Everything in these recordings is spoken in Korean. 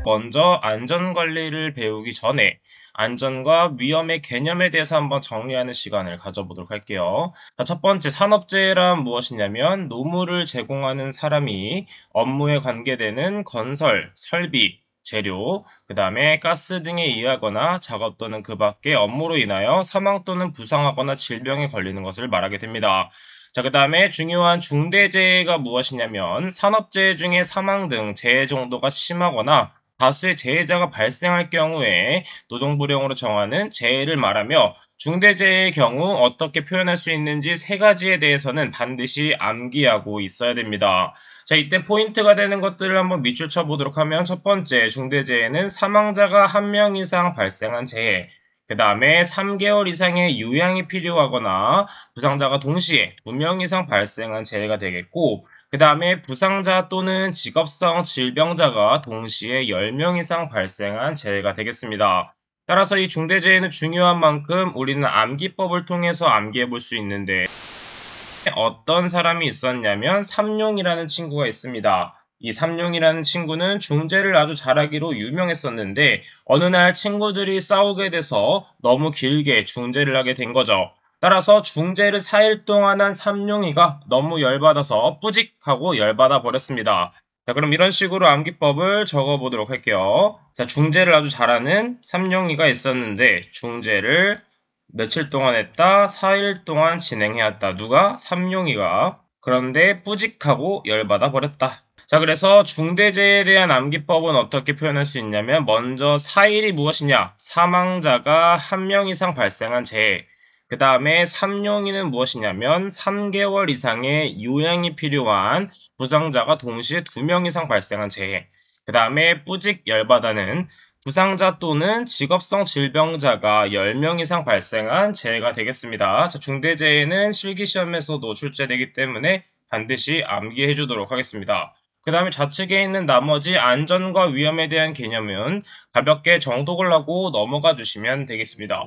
먼저 안전관리를 배우기 전에 안전과 위험의 개념에 대해서 한번 정리하는 시간을 가져보도록 할게요. 자, 첫 번째, 산업재해란 무엇이냐면 노무를 제공하는 사람이 업무에 관계되는 건설, 설비, 재료, 그 다음에 가스 등에 의하거나 작업 또는 그 밖의 업무로 인하여 사망 또는 부상하거나 질병에 걸리는 것을 말하게 됩니다. 자, 그 다음에 중요한 중대재해가 무엇이냐면 산업재해 중에 사망 등 재해 정도가 심하거나 다수의 재해자가 발생할 경우에 노동부령으로 정하는 재해를 말하며 중대재해의 경우 어떻게 표현할 수 있는지 세 가지에 대해서는 반드시 암기하고 있어야 됩니다. 자, 이때 포인트가 되는 것들을 한번 밑줄 쳐보도록 하면 첫 번째, 중대재해는 사망자가 한 명 이상 발생한 재해. 그 다음에 3개월 이상의 요양이 필요하거나 부상자가 동시에 2명 이상 발생한 재해가 되겠고, 그 다음에 부상자 또는 직업성 질병자가 동시에 10명 이상 발생한 재해가 되겠습니다. 따라서 이 중대재해는 중요한 만큼 우리는 암기법을 통해서 암기해 볼 수 있는데 어떤 사람이 있었냐면 삼룡이라는 친구가 있습니다. 이 삼룡이라는 친구는 중재를 아주 잘하기로 유명했었는데 어느 날 친구들이 싸우게 돼서 너무 길게 중재를 하게 된 거죠. 따라서 중재를 4일 동안 한 삼룡이가 너무 열받아서 뿌직하고 열받아 버렸습니다. 자, 그럼 이런 식으로 암기법을 적어보도록 할게요. 자, 중재를 아주 잘하는 삼룡이가 있었는데 중재를 며칠 동안 했다? 4일 동안 진행해왔다. 누가? 삼룡이가. 그런데 뿌직하고 열받아 버렸다. 자, 그래서 중대재해에 대한 암기법은 어떻게 표현할 수 있냐면 먼저 4일이 무엇이냐? 사망자가 한 명 이상 발생한 재해. 그 다음에 삼룡이는 무엇이냐면 3개월 이상의 요양이 필요한 부상자가 동시에 2명 이상 발생한 재해. 그 다음에 뿌직 열받아는 부상자 또는 직업성 질병자가 10명 이상 발생한 재해가 되겠습니다. 자, 중대재해는 실기시험에서도 출제되기 때문에 반드시 암기해 주도록 하겠습니다. 그 다음에 좌측에 있는 나머지 안전과 위험에 대한 개념은 가볍게 정독을 하고 넘어가 주시면 되겠습니다.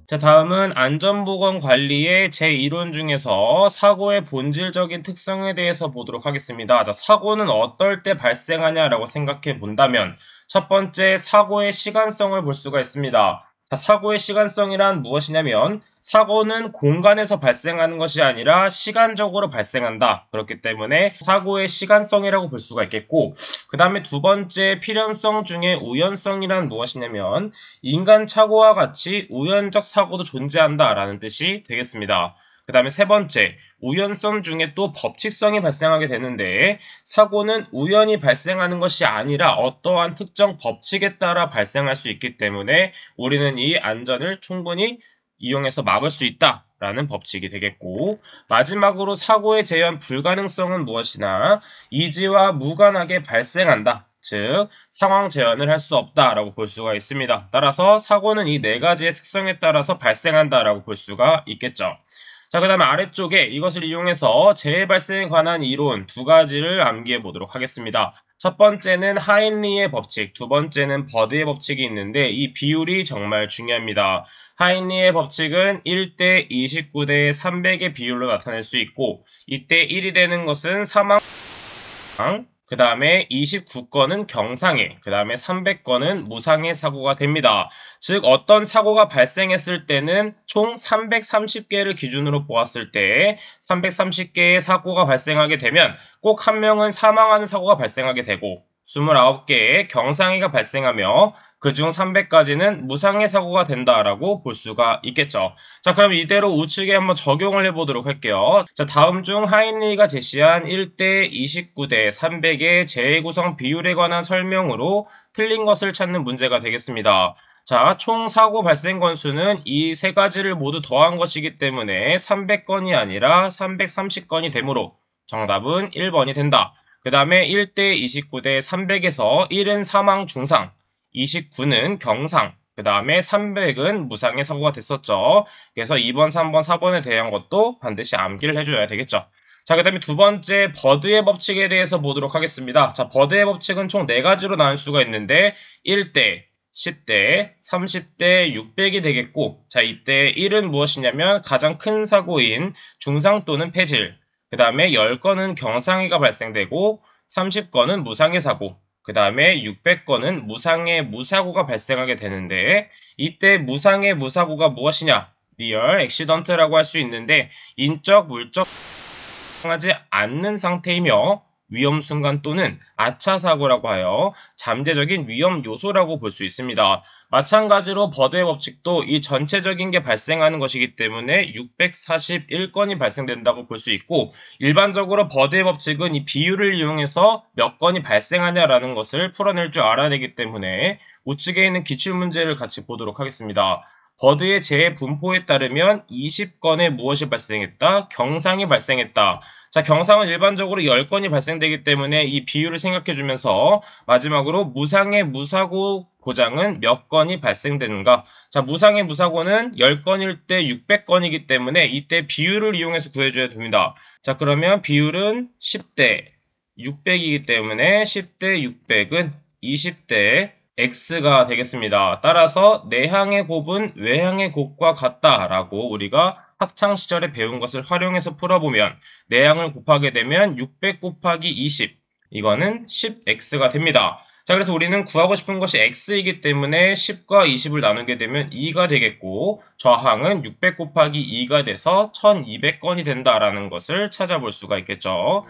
자, 다음은 안전보건관리의 제1론 중에서 사고의 본질적인 특성에 대해서 보도록 하겠습니다. 자, 사고는 어떨 때 발생하냐라고 생각해 본다면 첫 번째, 사고의 시간성을 볼 수가 있습니다. 자, 사고의 시간성이란 무엇이냐면 사고는 공간에서 발생하는 것이 아니라 시간적으로 발생한다. 그렇기 때문에 사고의 시간성이라고 볼 수가 있겠고, 그 다음에 두 번째 필연성 중에 우연성이란 무엇이냐면 인간 착오와 같이 우연적 사고도 존재한다라는 뜻이 되겠습니다. 그 다음에 세 번째, 우연성 중에 또 법칙성이 발생하게 되는데 사고는 우연히 발생하는 것이 아니라 어떠한 특정 법칙에 따라 발생할 수 있기 때문에 우리는 이 안전을 충분히 이용해서 막을 수 있다라는 법칙이 되겠고, 마지막으로 사고의 재현 불가능성은 무엇이나 이지와 무관하게 발생한다. 즉 상황 재현을 할 수 없다라고 볼 수가 있습니다. 따라서 사고는 이 네 가지의 특성에 따라서 발생한다라고 볼 수가 있겠죠. 자, 그 다음에 아래쪽에 이것을 이용해서 재해 발생에 관한 이론 두 가지를 암기해 보도록 하겠습니다. 첫 번째는 하인리의 법칙, 두 번째는 버드의 법칙이 있는데 이 비율이 정말 중요합니다. 하인리의 법칙은 1대 29대 300의 비율로 나타낼 수 있고 이때 1이 되는 것은 사망, 그 다음에 29건은 경상해, 그 다음에 300건은 무상해 사고가 됩니다. 즉 어떤 사고가 발생했을 때는 총 330개를 기준으로 보았을 때 330개의 사고가 발생하게 되면 꼭 한 명은 사망하는 사고가 발생하게 되고 29개의 경상해가 발생하며 그중 300까지는 무상해 사고가 된다라고 볼 수가 있겠죠. 자, 그럼 이대로 우측에 한번 적용을 해보도록 할게요. 자, 다음 중 하인리가 제시한 1대 29대 300의 재해 구성 비율에 관한 설명으로 틀린 것을 찾는 문제가 되겠습니다. 자, 총 사고 발생 건수는 이 세 가지를 모두 더한 것이기 때문에 300건이 아니라 330건이 되므로 정답은 1번이 된다. 그 다음에 1대 29대 300에서 1은 사망 중상, 29는 경상, 그 다음에 300은 무상의 사고가 됐었죠. 그래서 2번, 3번, 4번에 대한 것도 반드시 암기를 해줘야 되겠죠. 자, 그 다음에 두 번째 버드의 법칙에 대해서 보도록 하겠습니다. 자, 버드의 법칙은 총 4가지로 나눌 수가 있는데 1대, 10대, 30대, 600이 되겠고, 자, 이때 1은 무엇이냐면 가장 큰 사고인 중상 또는 폐질, 그 다음에 10건은 경상해가 발생되고, 30건은 무상해 사고, 그 다음에 600건은 무상해 무사고가 발생하게 되는데, 이때 무상해 무사고가 무엇이냐? near accident라고 할 수 있는데, 인적, 물적 하지 않는 상태이며 위험 순간 또는 아차 사고라고 하여 잠재적인 위험 요소라고 볼 수 있습니다. 마찬가지로 버드의 법칙도 이 전체적인 게 발생하는 것이기 때문에 641건이 발생된다고 볼 수 있고, 일반적으로 버드의 법칙은 이 비율을 이용해서 몇 건이 발생하냐라는 것을 풀어낼 줄 알아야 되기 때문에 우측에 있는 기출문제를 같이 보도록 하겠습니다. 버드의 재분포에 따르면 20건에 무엇이 발생했다? 경상이 발생했다. 자, 경상은 일반적으로 10건이 발생되기 때문에 이 비율을 생각해주면서 마지막으로 무상해 무사고 고장은 몇 건이 발생되는가? 자, 무상해 무사고는 10건일 때 600건이기 때문에 이때 비율을 이용해서 구해줘야 됩니다. 자, 그러면 비율은 10대 600이기 때문에 10대 600은 20대 X가 되겠습니다. 따라서 내향의 곱은 외향의 곱과 같다라고 우리가 학창 시절에 배운 것을 활용해서 풀어보면 내향을 곱하게 되면 600 곱하기 20, 이거는 10X가 됩니다. 자, 그래서 우리는 구하고 싶은 것이 X이기 때문에 10과 20을 나누게 되면 2가 되겠고, 저항은 600 곱하기 2가 돼서 1200건이 된다라는 것을 찾아볼 수가 있겠죠.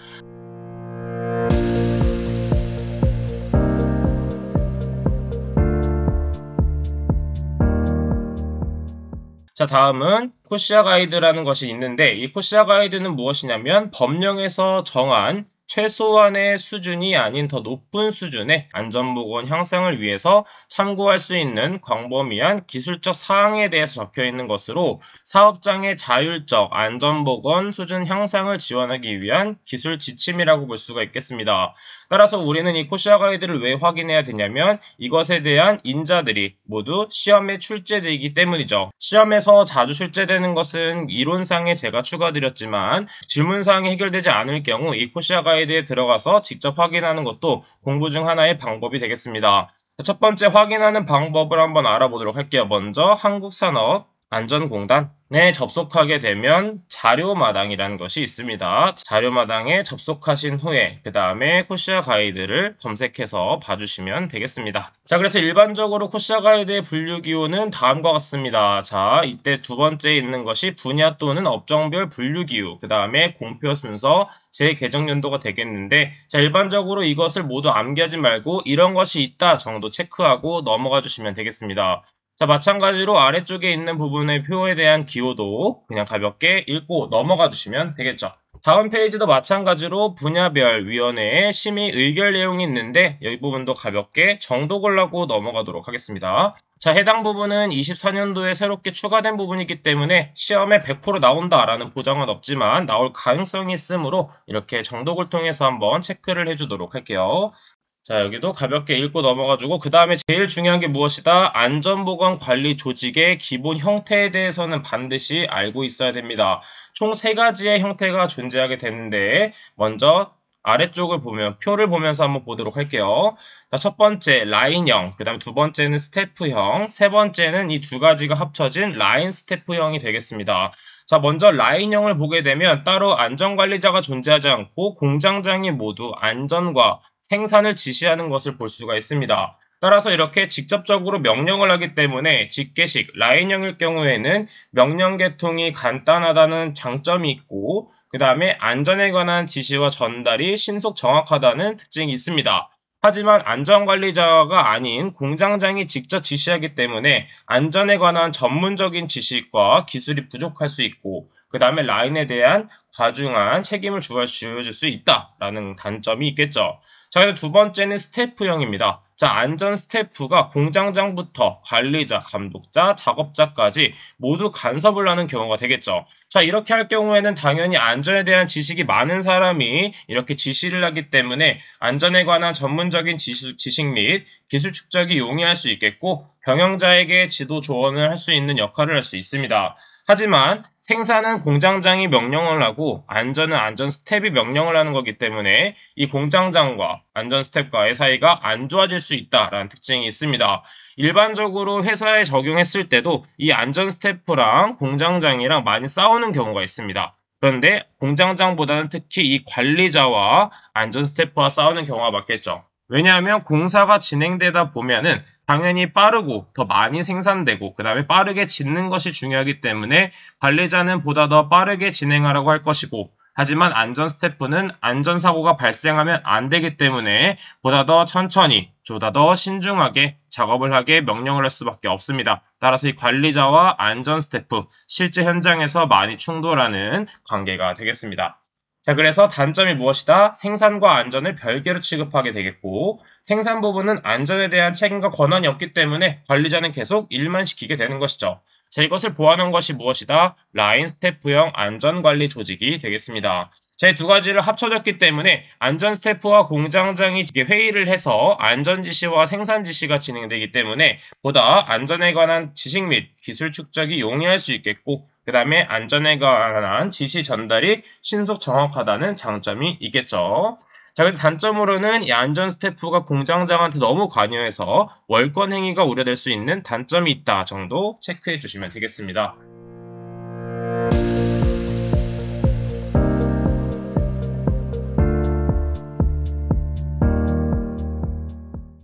자, 다음은 코시아 가이드라는 것이 있는데, 이 코시아 가이드는 무엇이냐면 법령에서 정한 최소한의 수준이 아닌 더 높은 수준의 안전보건 향상을 위해서 참고할 수 있는 광범위한 기술적 사항에 대해서 적혀 있는 것으로 사업장의 자율적 안전보건 수준 향상을 지원하기 위한 기술 지침이라고 볼 수가 있겠습니다. 따라서 우리는 이 코시아 가이드를 왜 확인해야 되냐면 이것에 대한 인자들이 모두 시험에 출제되기 때문이죠. 시험에서 자주 출제되는 것은 이론상에 제가 추가드렸지만 질문사항이 해결되지 않을 경우 이 코시아 가이드에 들어가서 직접 확인하는 것도 공부 중 하나의 방법이 되겠습니다. 첫 번째 확인하는 방법을 한번 알아보도록 할게요. 먼저 한국산업안전공단에 접속하게 되면 자료마당이라는 것이 있습니다. 자료마당에 접속하신 후에 그 다음에 코시아 가이드를 검색해서 봐주시면 되겠습니다. 자, 그래서 일반적으로 코시아 가이드의 분류기호는 다음과 같습니다. 자, 이때 두 번째에 있는 것이 분야 또는 업종별 분류기호, 그 다음에 공표 순서, 재개정 연도가 되겠는데, 자, 일반적으로 이것을 모두 암기하지 말고 이런 것이 있다 정도 체크하고 넘어가 주시면 되겠습니다. 자, 마찬가지로 아래쪽에 있는 부분의 표에 대한 기호도 그냥 가볍게 읽고 넘어가 주시면 되겠죠. 다음 페이지도 마찬가지로 분야별 위원회의 심의 의결 내용이 있는데 이 부분도 가볍게 정독을 넘어가도록 하겠습니다. 자, 해당 부분은 24년도에 새롭게 추가된 부분이기 때문에 시험에 100% 나온다라는 보장은 없지만 나올 가능성이 있으므로 이렇게 정독을 통해서 한번 체크를 해주도록 할게요. 자, 여기도 가볍게 읽고 넘어가지고 그 다음에 제일 중요한 게 무엇이다? 안전보건관리 조직의 기본 형태에 대해서는 반드시 알고 있어야 됩니다. 총 3가지의 형태가 존재하게 되는데 먼저 아래쪽을 보면 표를 보면서 한번 보도록 할게요. 자, 첫 번째 라인형, 그 다음에 두 번째는 스태프형, 세 번째는 이 두 가지가 합쳐진 라인 스태프형이 되겠습니다. 자, 먼저 라인형을 보게 되면 따로 안전관리자가 존재하지 않고 공장장이 모두 안전과 생산을 지시하는 것을 볼 수가 있습니다. 따라서 이렇게 직접적으로 명령을 하기 때문에 직계식 라인형일 경우에는 명령 계통이 간단하다는 장점이 있고 그 다음에 안전에 관한 지시와 전달이 신속 정확하다는 특징이 있습니다. 하지만 안전관리자가 아닌 공장장이 직접 지시하기 때문에 안전에 관한 전문적인 지식과 기술이 부족할 수 있고 그 다음에 라인에 대한 과중한 책임을 주어질 수 있다라는 단점이 있겠죠. 자, 그리고 두 번째는 스태프형입니다. 자, 안전 스태프가 공장장부터 관리자, 감독자, 작업자까지 모두 간섭을 하는 경우가 되겠죠. 자, 이렇게 할 경우에는 당연히 안전에 대한 지식이 많은 사람이 이렇게 지시를 하기 때문에 안전에 관한 전문적인 지식 및 기술 축적이 용이할 수 있겠고 경영자에게 지도 조언을 할 수 있는 역할을 할 수 있습니다. 하지만 생산은 공장장이 명령을 하고 안전은 안전 스텝이 명령을 하는 거기 때문에 이 공장장과 안전 스텝과의 사이가 안 좋아질 수 있다라는 특징이 있습니다. 일반적으로 회사에 적용했을 때도 이 안전 스태프랑 공장장이랑 많이 싸우는 경우가 있습니다. 그런데 공장장보다는 특히 이 관리자와 안전 스태프와 싸우는 경우가 많겠죠. 왜냐하면 공사가 진행되다 보면은 당연히 빠르고 더 많이 생산되고 그다음에 빠르게 짓는 것이 중요하기 때문에 관리자는 보다 더 빠르게 진행하라고 할 것이고, 하지만 안전 스태프는 안전사고가 발생하면 안 되기 때문에 보다 더 천천히, 보다 더 신중하게 작업을 하게 명령을 할 수밖에 없습니다. 따라서 이 관리자와 안전 스태프, 실제 현장에서 많이 충돌하는 관계가 되겠습니다. 자, 그래서 단점이 무엇이다? 생산과 안전을 별개로 취급하게 되겠고, 생산 부분은 안전에 대한 책임과 권한이 없기 때문에 관리자는 계속 일만 시키게 되는 것이죠. 자, 이것을 보완한 것이 무엇이다? 라인 스태프형 안전관리 조직이 되겠습니다. 제 두 가지를 합쳐졌기 때문에 안전 스태프와 공장장이 회의를 해서 안전 지시와 생산 지시가 진행되기 때문에 보다 안전에 관한 지식 및 기술 축적이 용이할 수 있겠고, 그 다음에 안전에 관한 지시 전달이 신속 정확하다는 장점이 있겠죠. 자, 근데 단점으로는 이 안전 스태프가 공장장한테 너무 관여해서 월권 행위가 우려될 수 있는 단점이 있다 정도 체크해 주시면 되겠습니다.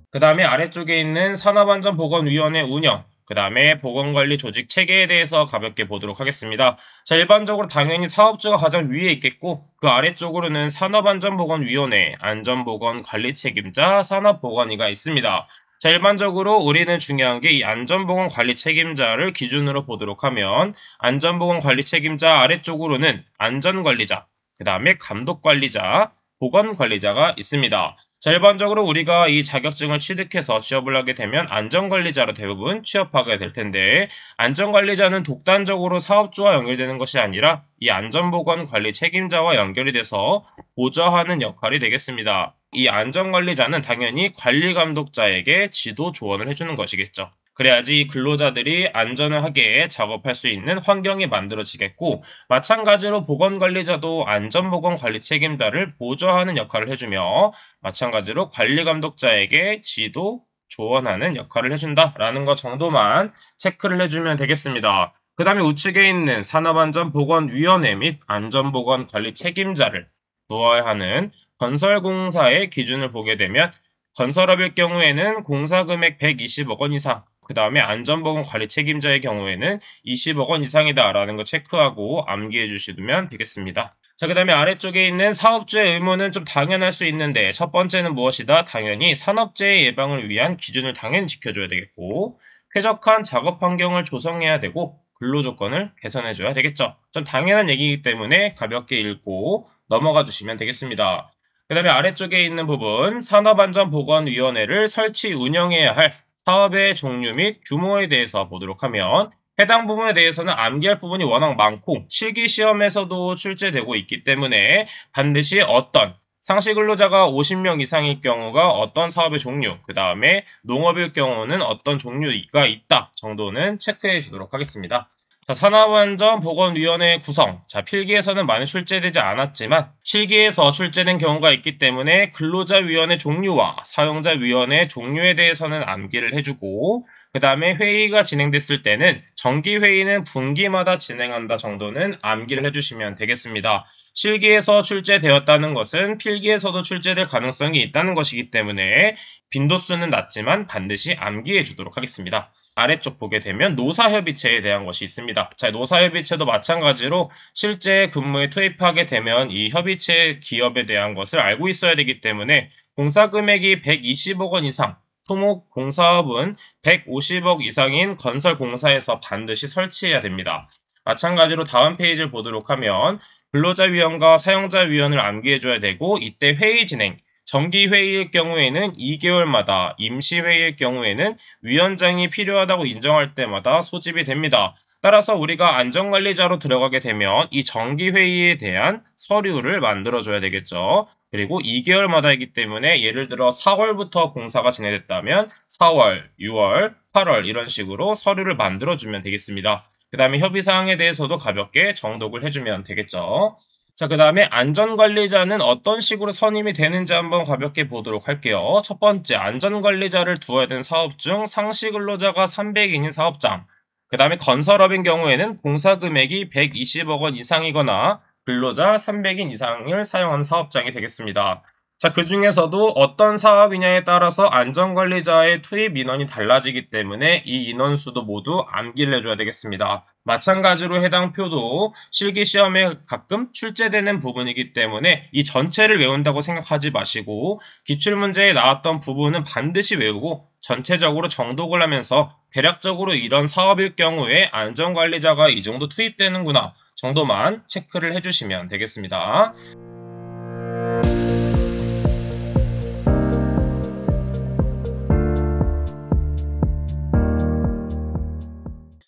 그 다음에 아래쪽에 있는 산업안전보건위원회 운영, 그 다음에 보건관리 조직 체계에 대해서 가볍게 보도록 하겠습니다. 자, 일반적으로 당연히 사업주가 가장 위에 있겠고, 그 아래쪽으로는 산업안전보건위원회, 안전보건관리 책임자, 산업보건위가 있습니다. 자, 일반적으로 우리는 중요한 게 이 안전보건관리 책임자를 기준으로 보도록 하면, 안전보건관리 책임자 아래쪽으로는 안전관리자, 그 다음에 감독관리자, 보건관리자가 있습니다. 자, 일반적으로 우리가 이 자격증을 취득해서 취업을 하게 되면 안전관리자로 대부분 취업하게 될 텐데, 안전관리자는 독단적으로 사업주와 연결되는 것이 아니라 이 안전보건관리 책임자와 연결이 돼서 보좌하는 역할이 되겠습니다. 이 안전관리자는 당연히 관리감독자에게 지도 조언을 해주는 것이겠죠. 그래야지 근로자들이 안전하게 작업할 수 있는 환경이 만들어지겠고, 마찬가지로 보건관리자도 안전보건관리 책임자를 보좌하는 역할을 해주며, 마찬가지로 관리감독자에게 지도, 조언하는 역할을 해준다라는 것 정도만 체크를 해주면 되겠습니다. 그 다음에 우측에 있는 산업안전보건위원회 및 안전보건관리 책임자를 두어야 하는 건설공사의 기준을 보게 되면, 건설업일 경우에는 공사금액 120억 원 이상, 그 다음에 안전보건관리 책임자의 경우에는 20억 원 이상이다라는 거 체크하고 암기해 주시면 되겠습니다. 자, 그 다음에 아래쪽에 있는 사업주의 의무는 좀 당연할 수 있는데, 첫 번째는 무엇이다? 당연히 산업재해 예방을 위한 기준을 당연히 지켜줘야 되겠고, 쾌적한 작업 환경을 조성해야 되고, 근로조건을 개선해줘야 되겠죠. 좀 당연한 얘기이기 때문에 가볍게 읽고 넘어가 주시면 되겠습니다. 그 다음에 아래쪽에 있는 부분, 산업안전보건위원회를 설치 운영해야 할 사업의 종류 및 규모에 대해서 보도록 하면, 해당 부분에 대해서는 암기할 부분이 워낙 많고 실기 시험에서도 출제되고 있기 때문에 반드시 어떤 상시 근로자가 50명 이상일 경우가 어떤 사업의 종류, 그 다음에 농업일 경우는 어떤 종류가 있다 정도는 체크해 주도록 하겠습니다. 자, 산업안전보건위원회 구성. 자, 필기에서는 많이 출제되지 않았지만 실기에서 출제된 경우가 있기 때문에 근로자위원회 종류와 사용자위원회 종류에 대해서는 암기를 해주고, 그 다음에 회의가 진행됐을 때는 정기회의는 분기마다 진행한다 정도는 암기를 해주시면 되겠습니다. 실기에서 출제되었다는 것은 필기에서도 출제될 가능성이 있다는 것이기 때문에 빈도수는 낮지만 반드시 암기해 주도록 하겠습니다. 아래쪽 보게 되면 노사협의체에 대한 것이 있습니다. 자, 노사협의체도 마찬가지로 실제 근무에 투입하게 되면 이 협의체 기업에 대한 것을 알고 있어야 되기 때문에 공사금액이 120억 원 이상, 토목 공사업은 150억 이상인 건설공사에서 반드시 설치해야 됩니다. 마찬가지로 다음 페이지를 보도록 하면 근로자위원과 사용자위원을 암기해줘야 되고, 이때 회의 진행, 정기회의일 경우에는 2개월마다, 임시회의일 경우에는 위원장이 필요하다고 인정할 때마다 소집이 됩니다. 따라서 우리가 안전관리자로 들어가게 되면 이 정기회의에 대한 서류를 만들어줘야 되겠죠. 그리고 2개월마다이기 때문에 예를 들어 4월부터 공사가 진행됐다면 4월, 6월, 8월 이런 식으로 서류를 만들어주면 되겠습니다. 그 다음에 협의사항에 대해서도 가볍게 정독을 해주면 되겠죠. 자, 그 다음에 안전관리자는 어떤 식으로 선임이 되는지 한번 가볍게 보도록 할게요. 첫 번째, 안전관리자를 두어야 되는 사업 중 상시 근로자가 300인인 사업장, 그 다음에 건설업인 경우에는 공사 금액이 120억 원 이상이거나 근로자 300인 이상을 사용한 사업장이 되겠습니다. 자, 그 중에서도 어떤 사업이냐에 따라서 안전관리자의 투입 인원이 달라지기 때문에 이 인원수도 모두 암기를 해줘야 되겠습니다. 마찬가지로 해당 표도 실기시험에 가끔 출제되는 부분이기 때문에 이 전체를 외운다고 생각하지 마시고 기출문제에 나왔던 부분은 반드시 외우고 전체적으로 정독을 하면서 대략적으로 이런 사업일 경우에 안전관리자가 이 정도 투입되는구나 정도만 체크를 해주시면 되겠습니다.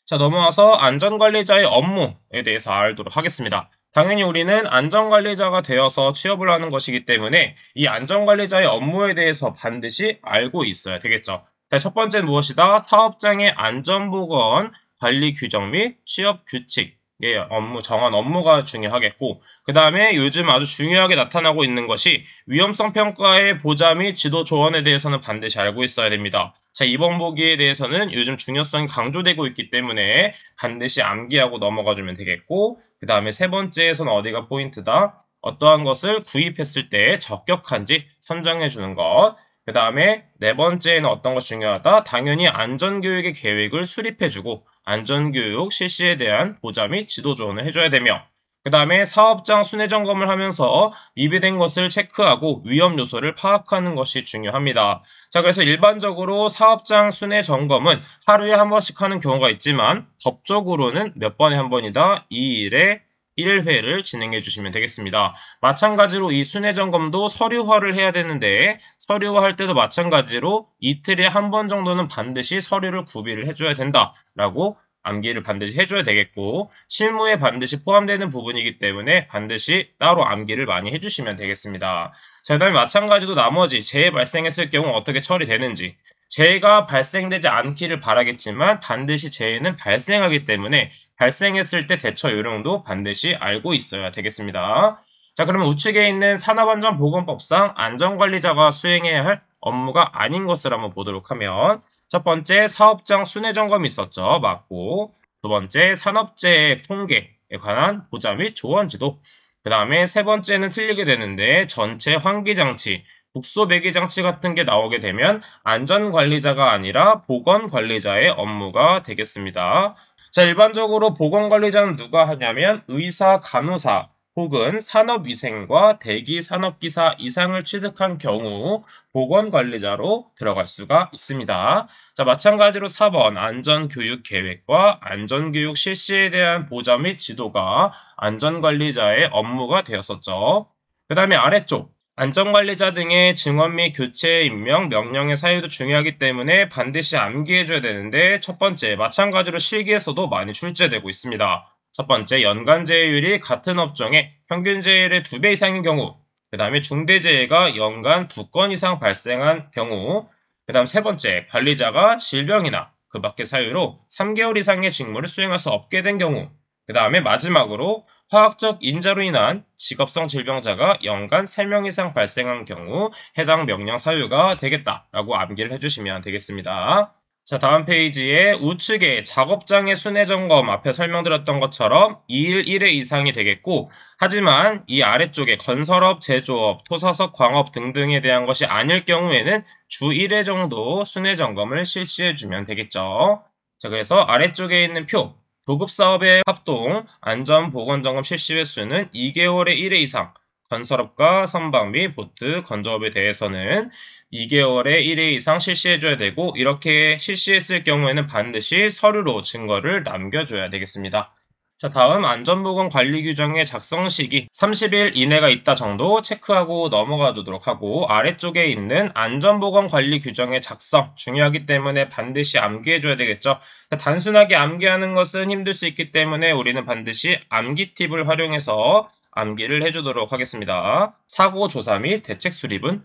자, 넘어와서 안전관리자의 업무에 대해서 알도록 하겠습니다. 당연히 우리는 안전관리자가 되어서 취업을 하는 것이기 때문에 이 안전관리자의 업무에 대해서 반드시 알고 있어야 되겠죠. 자, 첫 번째는 무엇이다? 사업장의 안전보건 관리 규정 및 취업 규칙. 예, 정한 업무가 중요하겠고, 그 다음에 요즘 아주 중요하게 나타나고 있는 것이 위험성 평가의 보자 및 지도 조언에 대해서는 반드시 알고 있어야 됩니다. 자, 이번 보기에 대해서는 요즘 중요성이 강조되고 있기 때문에 반드시 암기하고 넘어가주면 되겠고, 그 다음에 세 번째에서는 어디가 포인트다? 어떠한 것을 구입했을 때 적격한지 선정해주는 것. 그 다음에 네 번째에는 어떤 것이 중요하다? 당연히 안전교육의 계획을 수립해주고 안전교육 실시에 대한 보자 및 지도 조언을 해줘야 되며, 그 다음에 사업장 순회 점검을 하면서 미비된 것을 체크하고 위험 요소를 파악하는 것이 중요합니다. 자, 그래서 일반적으로 사업장 순회 점검은 하루에 한 번씩 하는 경우가 있지만 법적으로는 몇 번에 한 번이다? 2일에 1회를 진행해 주시면 되겠습니다. 마찬가지로 이 순회 점검도 서류화를 해야 되는데 서류화할 때도 마찬가지로 이틀에 한 번 정도는 반드시 서류를 구비를 해줘야 된다라고 암기를 반드시 해줘야 되겠고, 실무에 반드시 포함되는 부분이기 때문에 반드시 따로 암기를 많이 해주시면 되겠습니다. 자, 그 다음에 마찬가지로 나머지 재해 발생했을 경우 어떻게 처리되는지, 재해가 발생되지 않기를 바라겠지만 반드시 재해는 발생하기 때문에 발생했을 때 대처 요령도 반드시 알고 있어야 되겠습니다. 자, 그러면 우측에 있는 산업안전보건법상 안전관리자가 수행해야 할 업무가 아닌 것을 한번 보도록 하면, 첫 번째 사업장 순회 점검이 있었죠. 맞고. 두 번째 산업재해 통계에 관한 보자 및 조언 지도. 그 다음에 세 번째는 틀리게 되는데 전체 환기장치, 국소 배기장치 같은 게 나오게 되면 안전관리자가 아니라 보건관리자의 업무가 되겠습니다. 자, 일반적으로 보건관리자는 누가 하냐면 의사, 간호사, 혹은 산업위생과 대기산업기사 이상을 취득한 경우 보건관리자로 들어갈 수가 있습니다. 자, 마찬가지로 4번 안전교육계획과 안전교육 실시에 대한 보좌 및 지도가 안전관리자의 업무가 되었었죠. 그 다음에 아래쪽 안전관리자 등의 증원 및 교체 임명, 명령의 사유도 중요하기 때문에 반드시 암기해줘야 되는데, 첫 번째 마찬가지로 실기에서도 많이 출제되고 있습니다. 첫 번째, 연간 재해율이 같은 업종의 평균 재해율의 2배 이상인 경우, 그 다음에 중대재해가 연간 2건 이상 발생한 경우, 그 다음 세 번째, 관리자가 질병이나 그 밖의 사유로 3개월 이상의 직무를 수행할 수 없게 된 경우, 그 다음에 마지막으로 화학적 인자로 인한 직업성 질병자가 연간 3명 이상 발생한 경우 해당 명령 사유가 되겠다라고 암기를 해주시면 되겠습니다. 자, 다음 페이지에 우측에 작업장의 순회 점검 앞에 설명드렸던 것처럼 2일 1회 이상이 되겠고, 하지만 이 아래쪽에 건설업, 제조업, 토사석, 광업 등등에 대한 것이 아닐 경우에는 주 1회 정도 순회 점검을 실시해주면 되겠죠. 자, 그래서 아래쪽에 있는 표, 도급사업의 합동 안전보건점검 실시 횟수는 2개월에 1회 이상, 건설업과 선박 및 보트, 건조업에 대해서는 2개월에 1회 이상 실시해줘야 되고, 이렇게 실시했을 경우에는 반드시 서류로 증거를 남겨줘야 되겠습니다. 자, 다음 안전보건 관리 규정의 작성 시기 30일 이내가 있다 정도 체크하고 넘어가 주도록 하고, 아래쪽에 있는 안전보건 관리 규정의 작성 중요하기 때문에 반드시 암기해줘야 되겠죠. 단순하게 암기하는 것은 힘들 수 있기 때문에 우리는 반드시 암기 팁을 활용해서 암기를 해주도록 하겠습니다. 사고 조사 및 대책 수립은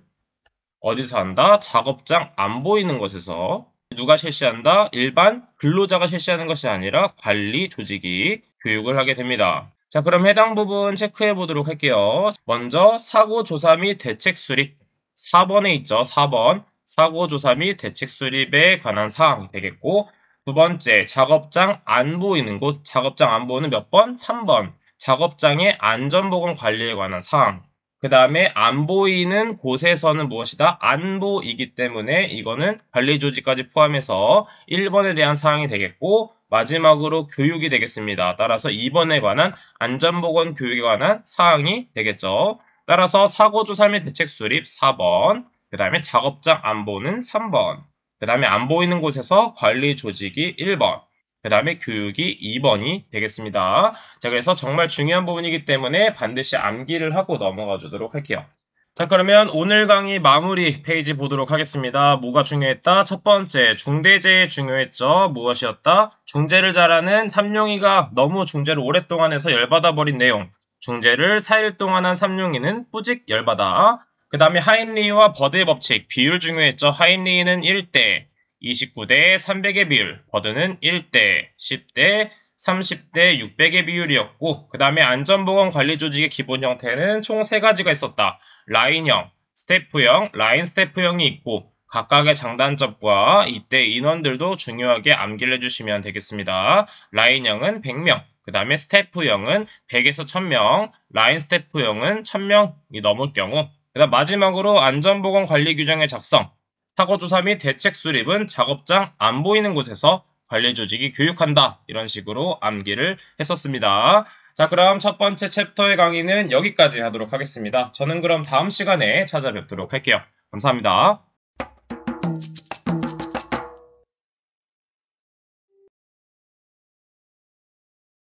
어디서 한다? 작업장 안 보이는 곳에서 누가 실시한다? 일반 근로자가 실시하는 것이 아니라 관리 조직이 교육을 하게 됩니다. 자, 그럼 해당 부분 체크해 보도록 할게요. 먼저 사고조사 및 대책 수립. 4번에 있죠. 4번. 사고조사 및 대책 수립에 관한 사항이 되겠고, 두 번째, 작업장 안 보이는 곳. 작업장 안 보이는 몇 번? 3번. 작업장의 안전보건 관리에 관한 사항. 그 다음에 안 보이는 곳에서는 무엇이다? 안보이기 때문에 이거는 관리 조직까지 포함해서 1번에 대한 사항이 되겠고, 마지막으로 교육이 되겠습니다. 따라서 2번에 관한 안전보건 교육에 관한 사항이 되겠죠. 따라서 사고조사 및 대책 수립 4번, 그 다음에 작업장 안 보는 3번, 그 다음에 안 보이는 곳에서 관리 조직이 1번, 그 다음에 교육이 2번이 되겠습니다. 자, 그래서 정말 중요한 부분이기 때문에 반드시 암기를 하고 넘어가 주도록 할게요. 자, 그러면 오늘 강의 마무리 페이지 보도록 하겠습니다. 뭐가 중요했다? 첫 번째, 중대재해 중요했죠. 무엇이었다? 중재를 잘하는 삼룡이가 너무 중재를 오랫동안 해서 열받아 버린 내용. 중재를 4일 동안 한 삼룡이는 뿌직 열받아. 그 다음에 하인리히와 버드의 법칙, 비율 중요했죠. 하인리히는 1대 29대 300의 비율, 버드는 1대 10대 30대 600의 비율이었고, 그 다음에 안전보건 관리 조직의 기본 형태는 총 3가지가 있었다. 라인형, 스태프형, 라인 스태프형이 있고, 각각의 장단점과 이때 인원들도 중요하게 암기를 해주시면 되겠습니다. 라인형은 100명, 그 다음에 스태프형은 100에서 1000명, 라인 스태프형은 1000명이 넘을 경우, 그 다음 마지막으로 안전보건 관리 규정의 작성, 사고조사 및 대책 수립은 작업장 안 보이는 곳에서 관리 조직이 교육한다. 이런 식으로 암기를 했었습니다. 자, 그럼 첫 번째 챕터의 강의는 여기까지 하도록 하겠습니다. 저는 그럼 다음 시간에 찾아뵙도록 할게요. 감사합니다.